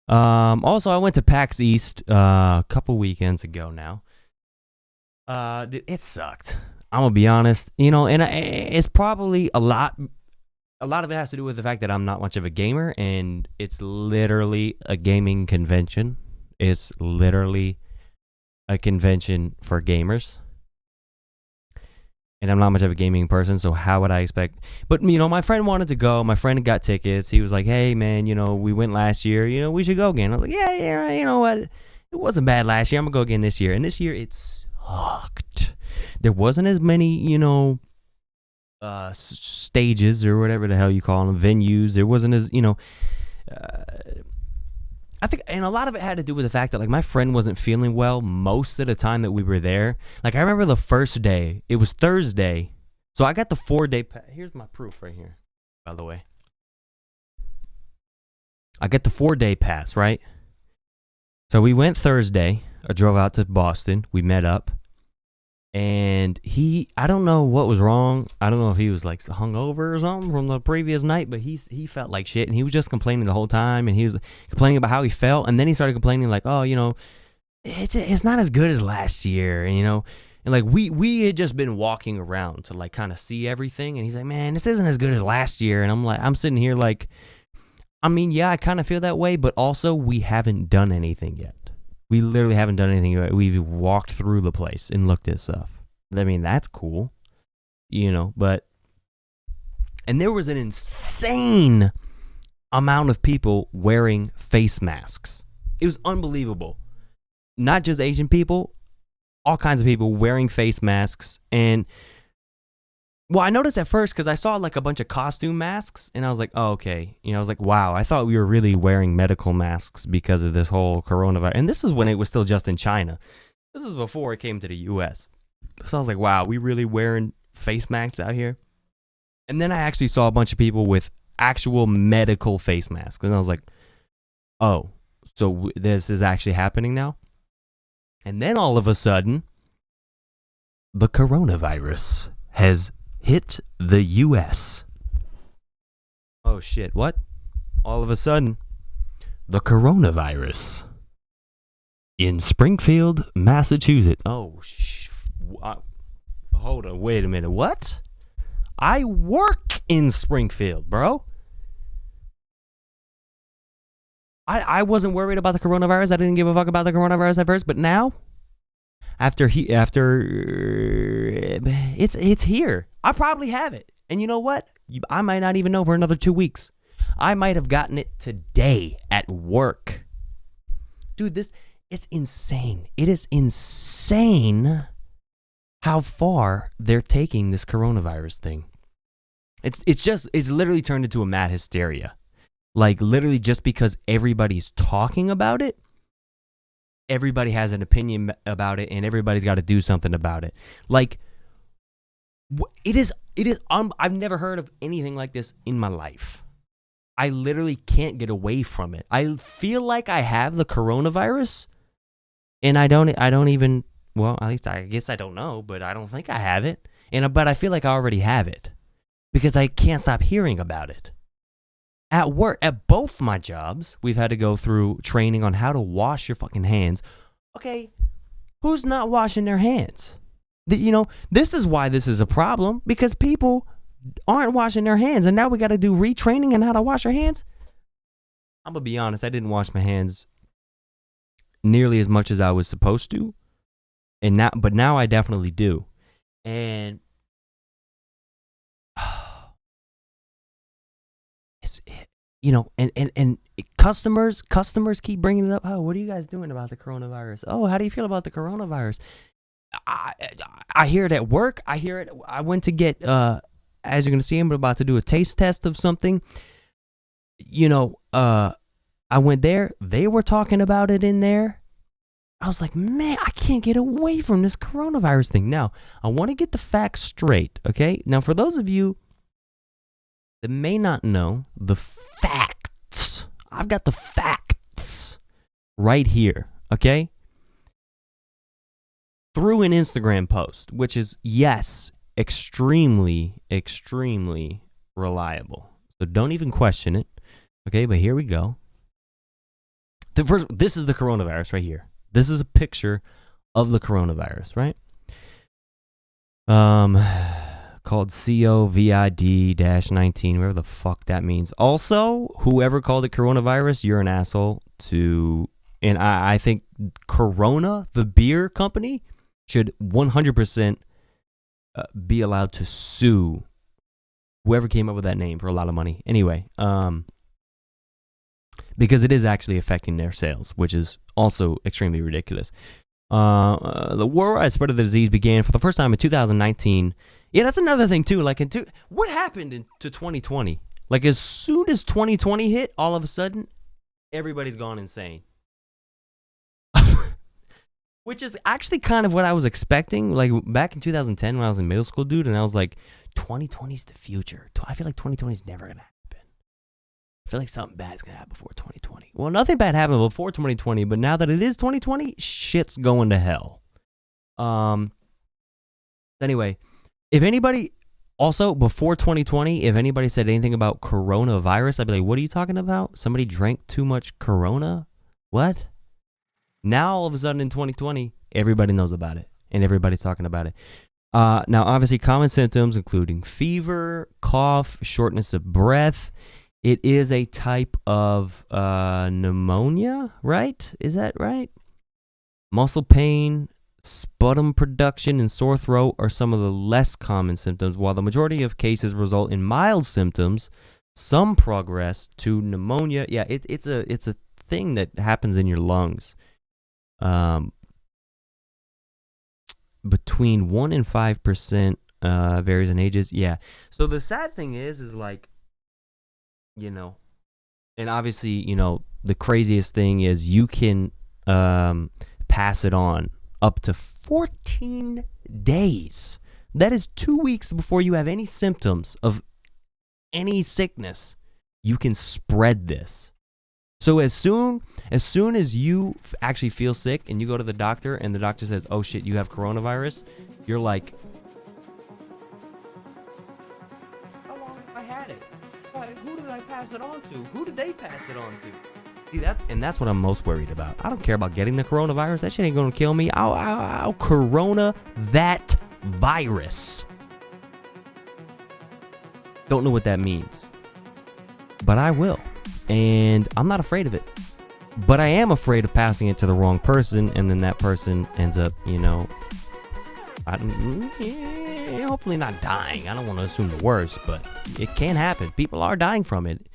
Also, I went to PAX East a couple weekends ago now. It sucked. I'm gonna be honest, and it's probably a lot. A lot of it has to do with the fact that I'm not much of a gamer, and it's literally a gaming convention. It's literally a convention for gamers, and I'm not much of a gaming person, so how would I expect? But my friend wanted to go. My friend got tickets. He was like, "Hey, man, we went last year. We should go again." I was like, "Yeah, you know what? It wasn't bad last year. I'm gonna go again this year." And this year it sucked. There wasn't as many, stages or whatever the hell you call them, venues. There wasn't as I think, and a lot of it had to do with the fact that my friend wasn't feeling well most of the time that we were there. I remember the first day, it was Thursday, so I got the 4-day. Here's my proof right here, by the way. I get the 4-day pass, right? So we went Thursday. I drove out to Boston. We met up. And I don't know what was wrong. I don't know if he was hungover or something from the previous night, but he felt like shit, and he was just complaining the whole time, and he was complaining about how he felt, and then he started complaining it's not as good as last year, and we had just been walking around to kind of see everything, and he's like, man, this isn't as good as last year, and I'm sitting here yeah, I kind of feel that way, but also we haven't done anything yet. We literally haven't done anything yet. We've walked through the place and looked at stuff. I mean, that's cool, but, and there was an insane amount of people wearing face masks. It was unbelievable. Not just Asian people, all kinds of people wearing face masks. And, well, I noticed at first because I saw a bunch of costume masks, and I was like, oh, okay. I was like, wow, I thought we were really wearing medical masks because of this whole coronavirus. And this is when it was still just in China. This is before it came to the U.S. So I was like, wow, we really wearing face masks out here? And then I actually saw a bunch of people with actual medical face masks. And I was like, oh, so this is actually happening now? And then all of a sudden, the coronavirus has hit the U.S. Oh, shit. What? All of a sudden, the coronavirus in Springfield, Massachusetts. Oh, hold on. Wait a minute. What? I work in Springfield, bro. I wasn't worried about the coronavirus. I didn't give a fuck about the coronavirus at first, but now, after it's here. I probably have it. And you know what? I might not even know for another 2 weeks. I might have gotten it today at work. Dude, it's insane. It is insane how far they're taking this coronavirus thing. It's literally turned into a mad hysteria. Literally just because everybody's talking about it, everybody has an opinion about it, and everybody's got to do something about it. It is. I've never heard of anything like this in my life. I literally can't get away from it. I feel like I have the coronavirus, and I don't even. Well, at least I guess I don't know, but I don't think I have it. But I feel like I already have it because I can't stop hearing about it. At work, at both my jobs, we've had to go through training on how to wash your fucking hands. Okay, who's not washing their hands? This is why this is a problem, because people aren't washing their hands, and now we got to do retraining on how to wash our hands. I'm going to be honest, I didn't wash my hands nearly as much as I was supposed to, but now I definitely do. And and customers keep bringing it up. Oh, what are you guys doing about the coronavirus? Oh, how do you feel about the coronavirus? I hear it at work. I hear it. I went to get, as you're going to see, I'm about to do a taste test of something. I went there. They were talking about it in there. I was like, man, I can't get away from this coronavirus thing. Now, I want to get the facts straight, okay? Now, for those of you that may not know the facts, I've got the facts right here, okay? Through an Instagram post, which is, yes, extremely, extremely reliable. So don't even question it, okay? But here we go. This is the coronavirus right here. This is a picture of the coronavirus, right? Called COVID-19, whatever the fuck that means. Also, whoever called it coronavirus, you're an asshole. And I think Corona, the beer company, should 100% be allowed to sue whoever came up with that name for a lot of money. Anyway, because it is actually affecting their sales, which is also extremely ridiculous. The worldwide spread of the disease began for the first time in 2019. Yeah, that's another thing too. Like, what happened to 2020? Like, as soon as 2020 hit, all of a sudden, everybody's gone insane. Which is actually kind of what I was expecting. Like, back in 2010 when I was in middle school, dude, and I was like, 2020 is the future. I feel like 2020 is never going to happen. I feel like something bad's going to happen before 2020. Well, nothing bad happened before 2020, but now that it is 2020, shit's going to hell. Anyway, if anybody, also before 2020, if anybody said anything about coronavirus, I'd be like, what are you talking about? Somebody drank too much Corona? What? Now, all of a sudden in 2020, everybody knows about it, and everybody's talking about it. Now, obviously, common symptoms including fever, cough, shortness of breath. It is a type of pneumonia, right? Is that right? Muscle pain, sputum production, and sore throat are some of the less common symptoms, while the majority of cases result in mild symptoms. Some progress to pneumonia. Yeah, it's a thing that happens in your lungs. Between 1 and 5% varies in ages. Yeah. So the sad thing is like, you know, and obviously, you know, the craziest thing is you can pass it on up to 14 days. That is 2 weeks before you have any symptoms of any sickness. You can spread this. So as soon as you actually feel sick and you go to the doctor and the doctor says, oh shit, you have coronavirus, you're like, how long have I had it? Who did I pass it on to? Who did they pass it on to? See that? And that's what I'm most worried about. I don't care about getting the coronavirus. That shit ain't gonna kill me. I'll corona that virus. Don't know what that means. But I will. And I'm not afraid of it. But I am afraid of passing it to the wrong person, and then that person ends up, you know, hopefully not dying. I don't want to assume the worst, but it can happen. People are dying from it.